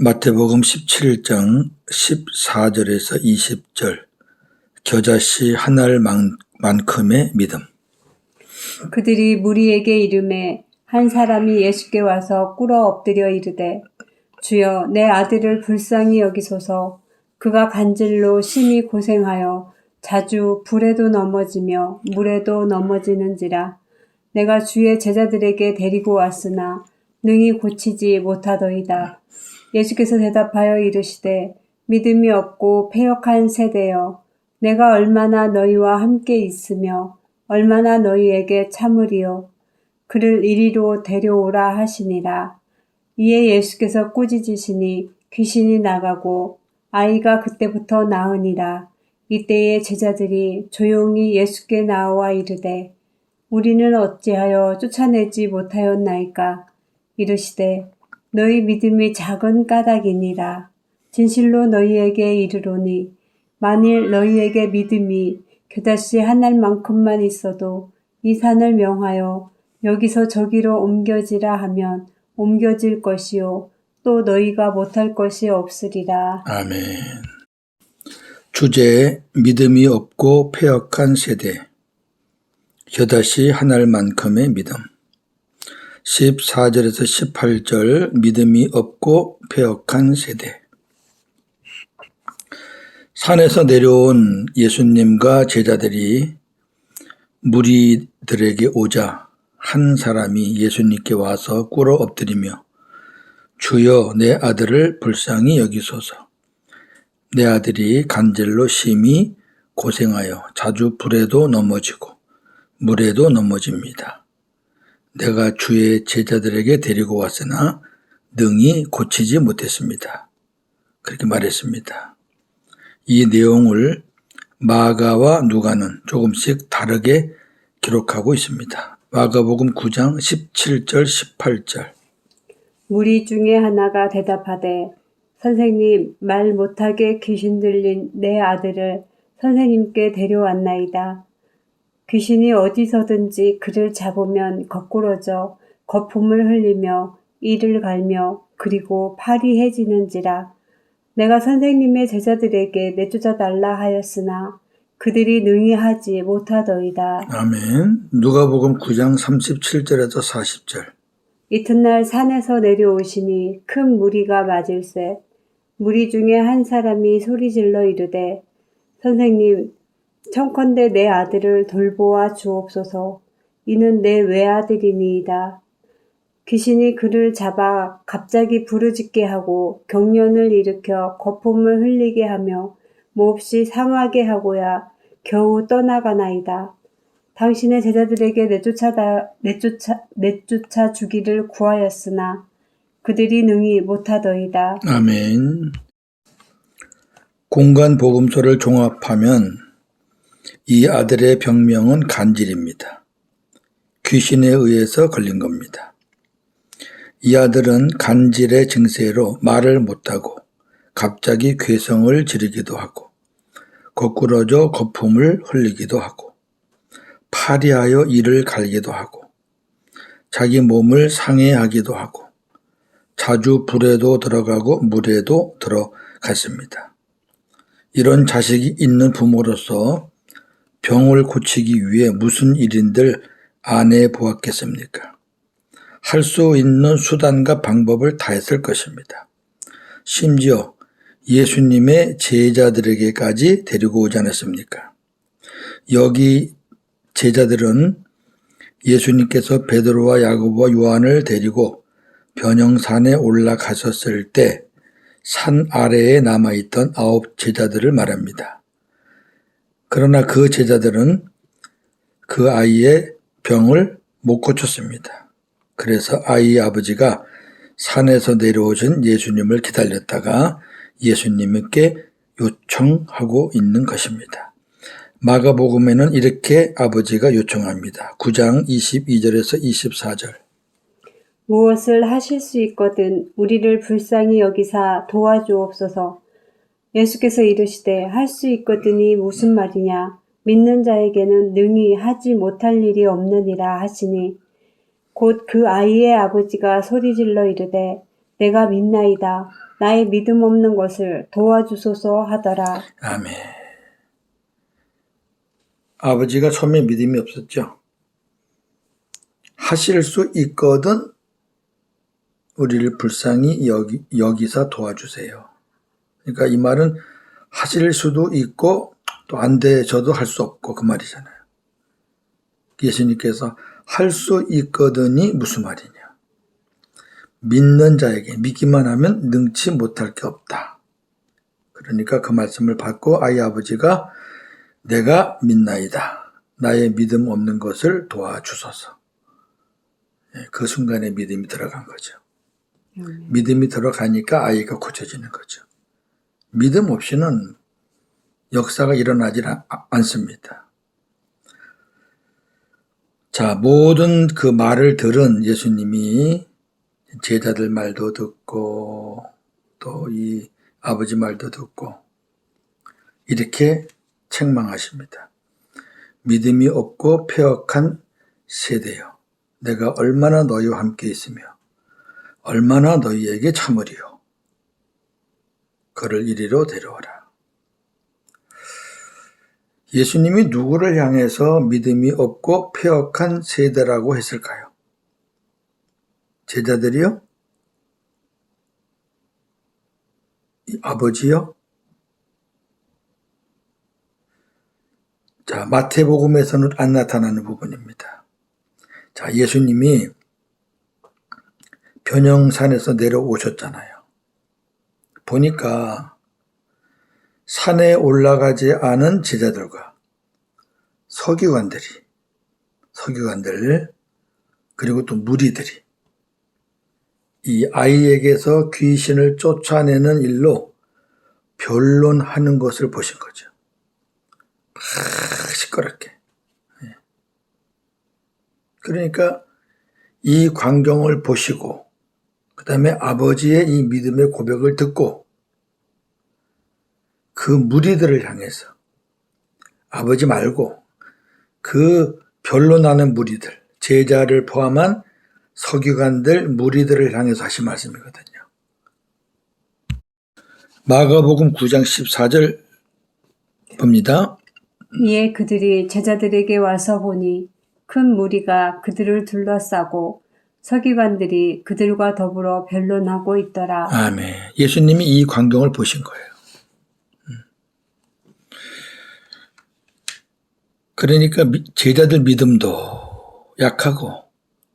마태복음 17장 14절에서 20절 겨자씨 한 알만큼의 믿음. 그들이 무리에게 이르매 한 사람이 예수께 와서 꿇어 엎드려 이르되 주여 내 아들을 불쌍히 여기소서. 그가 간질로 심히 고생하여 자주 불에도 넘어지며 물에도 넘어지는지라. 내가 주의 제자들에게 데리고 왔으나 능히 고치지 못하더이다. 예수께서 대답하여 이르시되 믿음이 없고 패역한 세대여, 내가 얼마나 너희와 함께 있으며 얼마나 너희에게 참으리요. 그를 이리로 데려오라 하시니라. 이에 예수께서 꾸짖으시니 귀신이 나가고 아이가 그때부터 나으니라. 이때에 제자들이 조용히 예수께 나와 이르되 우리는 어찌하여 쫓아내지 못하였나이까. 이르시되 너희 믿음이 작은 까닭이니라. 진실로 너희에게 이르노니 만일 너희에게 믿음이 겨자씨 한 알만큼만 있어도 이 산을 명하여 여기서 저기로 옮겨지라 하면 옮겨질 것이요 또 너희가 못할 것이 없으리라. 아멘. 주제 믿음이 없고 패역한 세대. 겨자씨 한 알만큼의 믿음. 14절에서 18절 믿음이 없고 패역한 세대. 산에서 내려온 예수님과 제자들이 무리들에게 오자 한 사람이 예수님께 와서 꿇어 엎드리며 주여 내 아들을 불쌍히 여기소서. 내 아들이 간질로 심히 고생하여 자주 불에도 넘어지고 물에도 넘어집니다. 내가 주의 제자들에게 데리고 왔으나 능히 고치지 못했습니다. 그렇게 말했습니다. 이 내용을 마가와 누가는 조금씩 다르게 기록하고 있습니다. 마가복음 9장 17절 18절. 무리 중에 하나가 대답하되 선생님, 말 못하게 귀신 들린 내 아들을 선생님께 데려왔나이다. 귀신이 어디서든지 그를 잡으면 거꾸러져 거품을 흘리며 이를 갈며 그리고 팔이 해지는지라. 내가 선생님의 제자들에게 내쫓아 달라 하였으나 그들이 능히 하지 못하더이다. 아멘. 누가복음 9장 37절에서 40절. 이튿날 산에서 내려오시니 큰 무리가 맞을세. 무리 중에 한 사람이 소리질러 이르되 선생님, 청컨대 내 아들을 돌보아 주옵소서. 이는 내 외아들이니이다. 귀신이 그를 잡아 갑자기 부르짖게 하고 경련을 일으켜 거품을 흘리게 하며 몹시 상하게 하고야 겨우 떠나가나이다. 당신의 제자들에게 내쫓아 주기를 구하였으나 그들이 능히 못하더이다. 아멘. 공간 복음서를 종합하면 이 아들의 병명은 간질입니다. 귀신에 의해서 걸린 겁니다. 이 아들은 간질의 증세로 말을 못하고 갑자기 괴성을 지르기도 하고 거꾸러져 거품을 흘리기도 하고 파리하여 이를 갈기도 하고 자기 몸을 상해하기도 하고 자주 불에도 들어가고 물에도 들어갔습니다. 이런 자식이 있는 부모로서 병을 고치기 위해 무슨 일인들 안 해보았겠습니까? 할 수 있는 수단과 방법을 다 했을 것입니다. 심지어 예수님의 제자들에게까지 데리고 오지 않았습니까? 여기 제자들은 예수님께서 베드로와 야고보와 요한을 데리고 변형산에 올라가셨을 때 산 아래에 남아있던 9 제자들을 말합니다. 그러나 그 제자들은 그 아이의 병을 못 고쳤습니다. 그래서 아이의 아버지가 산에서 내려오신 예수님을 기다렸다가 예수님께 요청하고 있는 것입니다. 마가복음에는 이렇게 아버지가 요청합니다. 9장 22절에서 24절. 무엇을 하실 수 있거든 우리를 불쌍히 여기사 도와주옵소서. 예수께서 이르시되 할 수 있거든이 무슨 말이냐. 믿는 자에게는 능히 하지 못할 일이 없느니라 하시니 곧 그 아이의 아버지가 소리질러 이르되 내가 믿나이다. 나의 믿음 없는 것을 도와주소서 하더라. 아멘. 아버지가 처음에 믿음이 없었죠. 하실 수 있거든 우리를 불쌍히 여기사 도와주세요. 그러니까 이 말은 하실 수도 있고 또 안 되셔도 할 수 없고 그 말이잖아요. 예수님께서 할 수 있거든이 무슨 말이냐. 믿는 자에게 믿기만 하면 능치 못할 게 없다. 그러니까 그 말씀을 받고 아이 아버지가 내가 믿나이다. 나의 믿음 없는 것을 도와주소서. 그 순간에 믿음이 들어간 거죠. 믿음이 들어가니까 아이가 고쳐지는 거죠. 믿음 없이는 역사가 일어나지 않습니다. 자, 모든 그 말을 들은 예수님이 제자들 말도 듣고 또 이 아버지 말도 듣고 이렇게 책망하십니다. 믿음이 없고 패역한 세대여, 내가 얼마나 너희와 함께 있으며 얼마나 너희에게 참으리요. 그를 이리로 데려오라. 예수님이 누구를 향해서 믿음이 없고 패역한 세대라고 했을까요? 제자들이요? 아버지요? 자, 마태복음에서는 안 나타나는 부분입니다. 자, 예수님이 변형산에서 내려오셨잖아요. 보니까 산에 올라가지 않은 제자들과 서기관들 그리고 또 무리들이 이 아이에게서 귀신을 쫓아내는 일로 변론하는 것을 보신 거죠. 막 시끄럽게. 그러니까 이 광경을 보시고 그 다음에 아버지의 이 믿음의 고백을 듣고 그 무리들을 향해서 아버지 말고 그 변론하는 무리들, 제자를 포함한 서기관들, 무리들을 향해서 하신 말씀이거든요. 마가복음 9장 14절 봅니다. 이에 그들이 제자들에게 와서 보니 큰 무리가 그들을 둘러싸고 서기관들이 그들과 더불어 변론하고 있더라. 아멘. 예수님이 이 광경을 보신 거예요. 그러니까 제자들 믿음도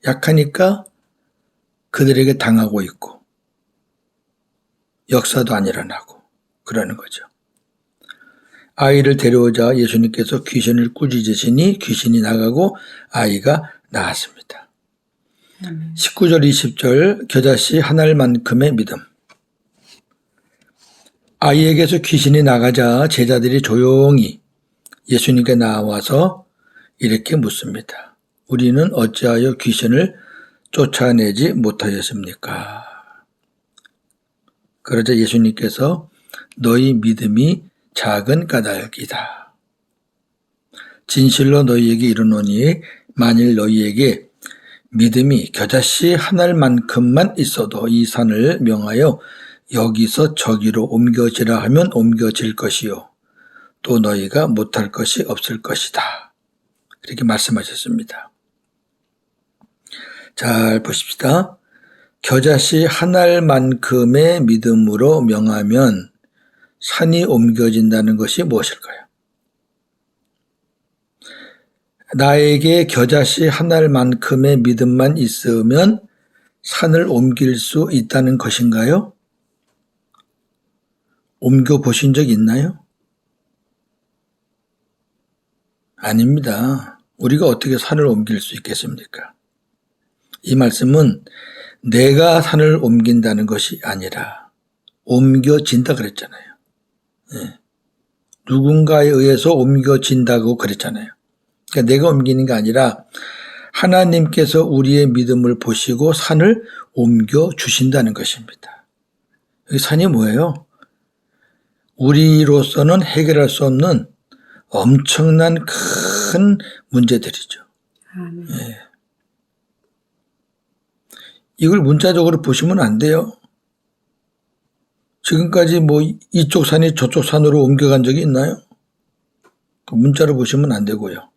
약하니까 그들에게 당하고 있고 역사도 안 일어나고 그러는 거죠. 아이를 데려오자 예수님께서 귀신을 꾸짖으시니 귀신이 나가고 아이가 나았습니다. 19절 20절 겨자씨 한 알만큼의 믿음. 아이에게서 귀신이 나가자 제자들이 조용히 예수님께 나와서 이렇게 묻습니다. 우리는 어찌하여 귀신을 쫓아내지 못하였습니까? 그러자 예수님께서 너희 믿음이 작은 까닭이다. 진실로 너희에게 이르노니 만일 너희에게 믿음이 겨자씨 한 알만큼만 있어도 이 산을 명하여 여기서 저기로 옮겨지라 하면 옮겨질 것이요. 또 너희가 못할 것이 없을 것이다. 이렇게 말씀하셨습니다. 잘 보십시다. 겨자씨 한 알만큼의 믿음으로 명하면 산이 옮겨진다는 것이 무엇일까요? 나에게 겨자씨 한 알만큼의 믿음만 있으면 산을 옮길 수 있다는 것인가요? 옮겨보신 적 있나요? 아닙니다. 우리가 어떻게 산을 옮길 수 있겠습니까? 이 말씀은 내가 산을 옮긴다는 것이 아니라 옮겨진다 그랬잖아요. 네. 누군가에 의해서 옮겨진다고 그랬잖아요. 그러니까 내가 옮기는 게 아니라 하나님께서 우리의 믿음을 보시고 산을 옮겨주신다는 것입니다. 이 산이 뭐예요? 우리로서는 해결할 수 없는 엄청난 큰 문제들이죠. 예. 이걸 문자적으로 보시면 안 돼요. 지금까지 뭐 이쪽 산이 저쪽 산으로 옮겨간 적이 있나요? 문자로 보시면 안 되고요.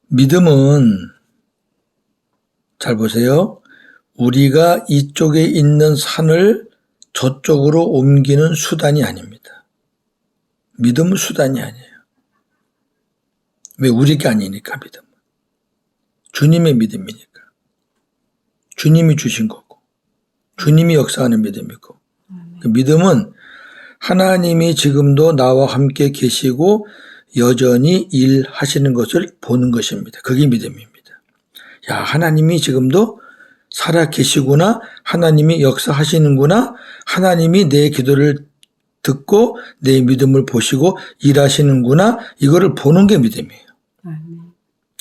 믿음은, 잘 보세요. 우리가 이쪽에 있는 산을 저쪽으로 옮기는 수단이 아닙니다. 믿음은 수단이 아니에요. 왜? 우리가 아니니까 믿음은. 주님의 믿음이니까. 주님이 주신 거고, 주님이 역사하는 믿음이고, 그 믿음은 하나님이 지금도 나와 함께 계시고 여전히 일하시는 것을 보는 것입니다. 그게 믿음입니다. 야, 하나님이 지금도 살아 계시구나, 하나님이 역사하시는구나, 하나님이 내 기도를 듣고 내 믿음을 보시고 일하시는구나, 이거를 보는 게 믿음이에요.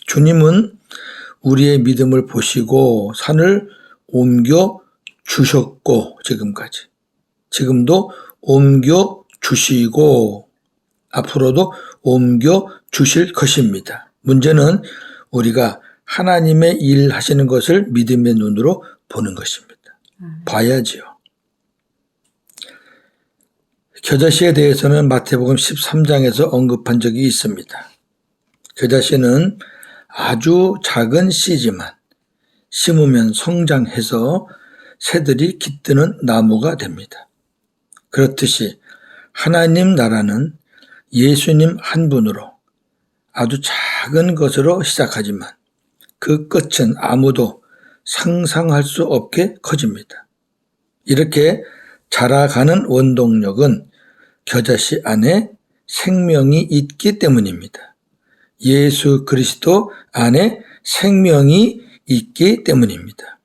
주님은 우리의 믿음을 보시고 산을 옮겨 주셨고, 지금도 옮겨 주시고 앞으로도 옮겨 주실 것입니다. 문제는 우리가 하나님의 일하시는 것을 믿음의 눈으로 보는 것입니다. 봐야지요. 겨자씨에 대해서는 마태복음 13장에서 언급한 적이 있습니다. 겨자씨는 아주 작은 씨지만 심으면 성장해서 새들이 깃드는 나무가 됩니다. 그렇듯이 하나님 나라는 예수님 한 분으로 아주 작은 것으로 시작하지만 그 끝은 아무도 상상할 수 없게 커집니다. 이렇게 자라가는 원동력은 겨자씨 안에 생명이 있기 때문입니다. 예수 그리스도 안에 생명이 있기 때문입니다.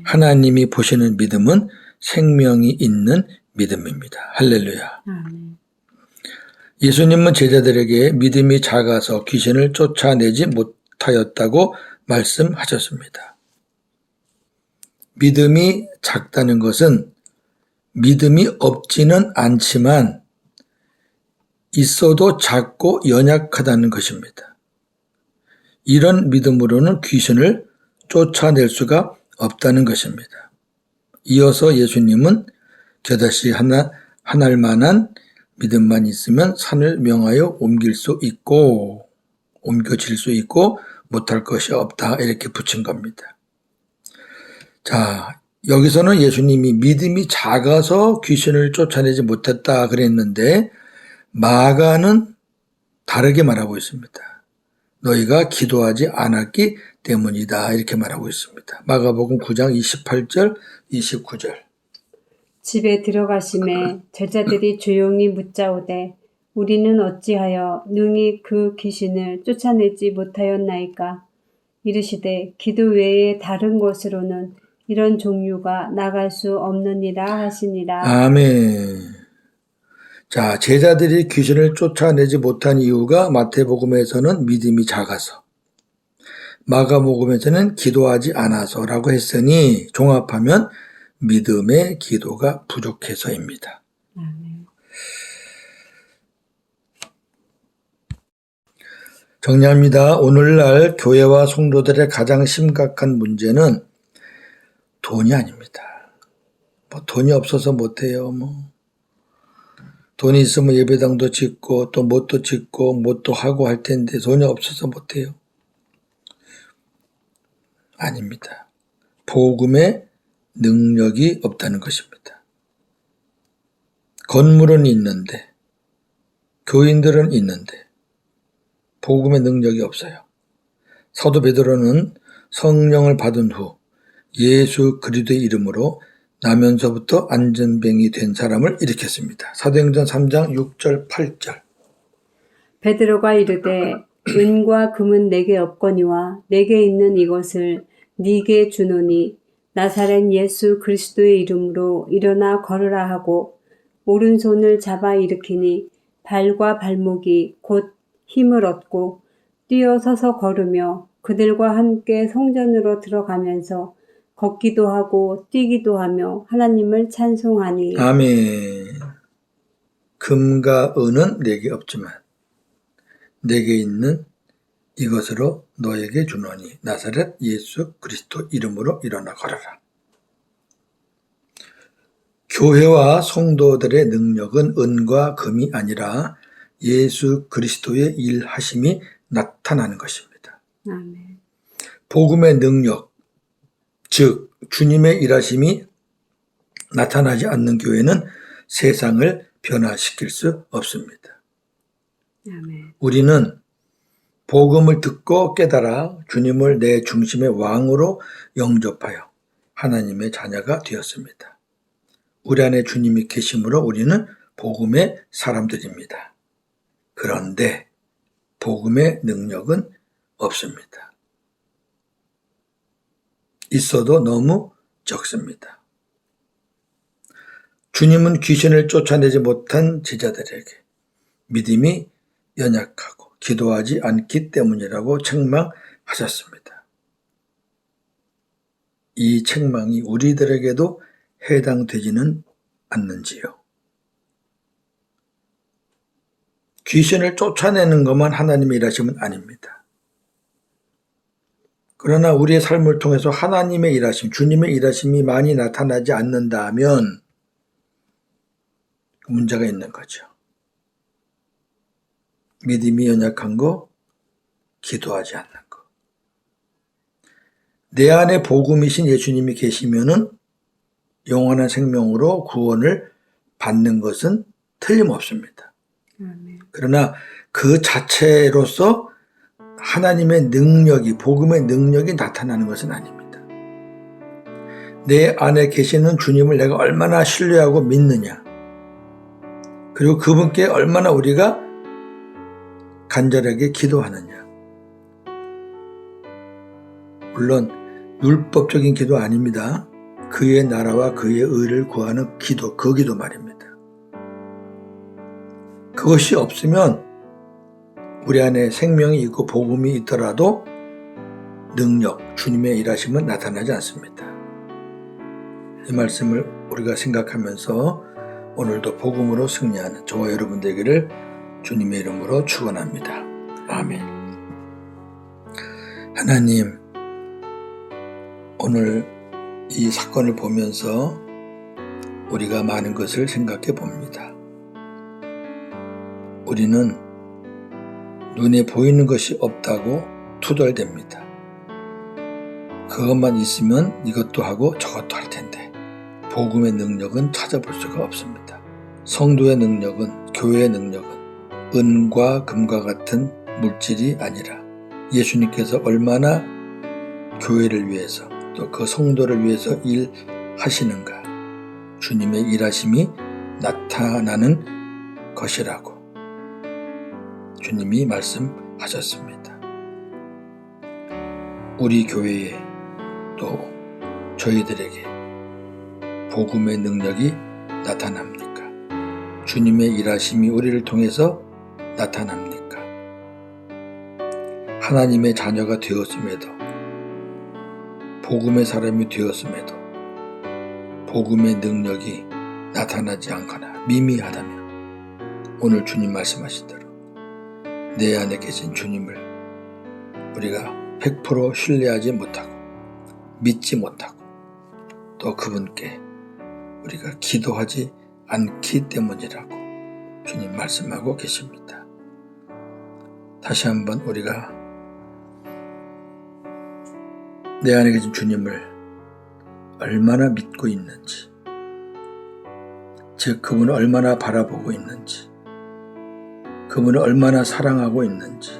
하나님이 보시는 믿음은 생명이 있는 믿음입니다. 할렐루야. 예수님은 제자들에게 믿음이 작아서 귀신을 쫓아내지 못하였다고 말씀하셨습니다. 믿음이 작다는 것은 믿음이 없지는 않지만 있어도 작고 연약하다는 것입니다. 이런 믿음으로는 귀신을 쫓아낼 수가 없다는 것입니다. 이어서 예수님은 겨자씨 하나만한 믿음만 있으면 산을 명하여 옮겨질 수 있고 못할 것이 없다, 이렇게 붙인 겁니다. 자, 여기서는 예수님이 믿음이 작아서 귀신을 쫓아내지 못했다 그랬는데 마가는 다르게 말하고 있습니다. 너희가 기도하지 않았기 때문이다, 이렇게 말하고 있습니다. 마가복음 9장 28절, 29절. 집에 들어가심에 제자들이 조용히 묻자오되 우리는 어찌하여 능히 그 귀신을 쫓아내지 못하였나이까? 이르시되 기도 외에 다른 곳으로는 이런 종류가 나갈 수 없느니라 하시니라. 아멘. 자, 제자들이 귀신을 쫓아내지 못한 이유가 마태복음에서는 믿음이 작아서, 마가복음에서는 기도하지 않아서라고 했으니 종합하면 믿음의 기도가 부족해서입니다. 정리합니다. 오늘날 교회와 성도들의 가장 심각한 문제는 돈이 아닙니다. 돈이 없어서 못해요. 돈이 있으면 예배당도 짓고 또 뭣도 짓고 뭣도 하고 할 텐데 돈이 없어서 못해요. 아닙니다. 복음의 능력이 없다는 것입니다. 건물은 있는데, 교인들은 있는데 복음의 능력이 없어요. 사도 베드로는 성령을 받은 후 예수 그리스도의 이름으로 나면서부터 안전병이 된 사람을 일으켰습니다. 사도행전 3장 6절 8절. 베드로가 이르되 은과 금은 내게 없거니와 내게 있는 이것을 네게 주노니 나사렛 예수 그리스도의 이름으로 일어나 걸으라 하고 오른손을 잡아 일으키니 발과 발목이 곧 힘을 얻고 뛰어서서 걸으며 그들과 함께 성전으로 들어가면서 걷기도 하고 뛰기도 하며 하나님을 찬송하니. 아멘. 금과 은은 내게 없지만 내게 있는 이것으로 너에게 주노니 나사렛 예수 그리스도 이름으로 일어나 걸어라. 교회와 성도들의 능력은 은과 금이 아니라 예수 그리스도의 일하심이 나타나는 것입니다. 아멘. 복음의 능력, 즉 주님의 일하심이 나타나지 않는 교회는 세상을 변화시킬 수 없습니다. 아멘. 우리는 복음을 듣고 깨달아 주님을 내 중심의 왕으로 영접하여 하나님의 자녀가 되었습니다. 우리 안에 주님이 계심으로 우리는 복음의 사람들입니다. 그런데 복음의 능력은 없습니다. 있어도 너무 적습니다. 주님은 귀신을 쫓아내지 못한 제자들에게 믿음이 연약하고 기도하지 않기 때문이라고 책망하셨습니다. 이 책망이 우리들에게도 해당되지는 않는지요? 귀신을 쫓아내는 것만 하나님의 일하심은 아닙니다. 그러나 우리의 삶을 통해서 하나님의 일하심, 주님의 일하심이 많이 나타나지 않는다면 문제가 있는 거죠. 믿음이 연약한 거, 기도하지 않는 거. 내 안에 복음이신 예수님이 계시면은 영원한 생명으로 구원을 받는 것은 틀림없습니다. 아멘. 그러나 그 자체로서 하나님의 능력이, 복음의 능력이 나타나는 것은 아닙니다. 내 안에 계시는 주님을 내가 얼마나 신뢰하고 믿느냐, 그리고 그분께 얼마나 우리가 간절하게 기도하느냐. 물론 율법적인 기도 아닙니다. 그의 나라와 그의 의를 구하는 기도, 그 기도 말입니다. 그것이 없으면 우리 안에 생명이 있고 복음이 있더라도 능력, 주님의 일하심은 나타나지 않습니다. 이 말씀을 우리가 생각하면서 오늘도 복음으로 승리하는 저와 여러분 되기를 주님의 이름으로 축원합니다. 아멘. 하나님, 오늘 이 사건을 보면서 우리가 많은 것을 생각해 봅니다. 우리는 눈에 보이는 것이 없다고 투덜댑니다. 그것만 있으면 이것도 하고 저것도 할 텐데 복음의 능력은 찾아볼 수가 없습니다. 성도의 능력은, 교회의 능력은 은과 금과 같은 물질이 아니라 예수님께서 얼마나 교회를 위해서 또 그 성도를 위해서 일하시는가, 주님의 일하심이 나타나는 것이라고 주님이 말씀하셨습니다. 우리 교회에 또 저희들에게 복음의 능력이 나타납니까? 주님의 일하심이 우리를 통해서 나타납니까? 하나님의 자녀가 되었음에도, 복음의 사람이 되었음에도 복음의 능력이 나타나지 않거나 미미하다면 오늘 주님 말씀하신 대로 내 안에 계신 주님을 우리가 100% 신뢰하지 못하고 믿지 못하고 또 그분께 우리가 기도하지 않기 때문이라고 주님 말씀하고 계십니다. 다시 한번 우리가 내 안에 계신 주님을 얼마나 믿고 있는지, 즉 그분을 얼마나 바라보고 있는지, 그분을 얼마나 사랑하고 있는지,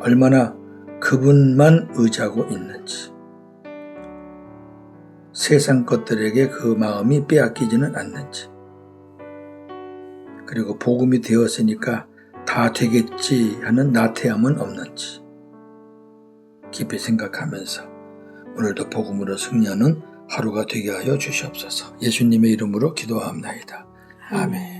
얼마나 그분만 의지하고 있는지, 세상 것들에게 그 마음이 빼앗기지는 않는지, 그리고 복음이 되었으니까 다 되겠지 하는 나태함은 없는지 깊이 생각하면서 오늘도 복음으로 승리하는 하루가 되게 하여 주시옵소서. 예수님의 이름으로 기도합나이다. 아멘.